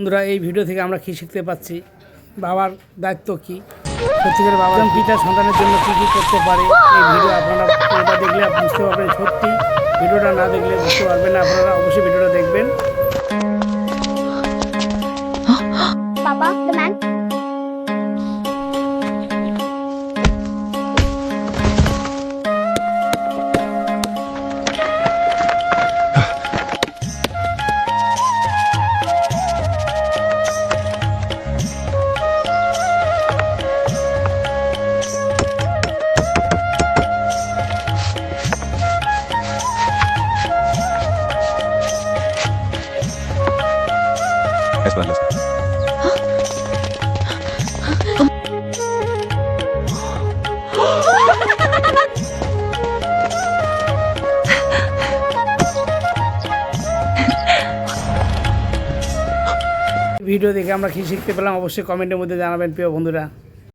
বন্ধুরা, এই ভিডিও থেকে আমরা কী শিখতে পাচ্ছি, বাবার দায়িত্ব কী, সত্যিকার বাবা পিতা সন্তানের জন্য কী কী করতে পারে। এই ভিডিও আপনারা এটা দেখলে বুঝতে পারবেন। সত্যি ভিডিওটা না দেখলে বুঝতে পারবেন না। আপনারা অবশ্যই ভিডিওটা দেখবেন। Papa, the man. Es para las... video দেখে আমরা কী শিখতে পেলাম অবশ্যই কমেন্টের মধ্যে জানাবেন প্রিয় বন্ধুরা।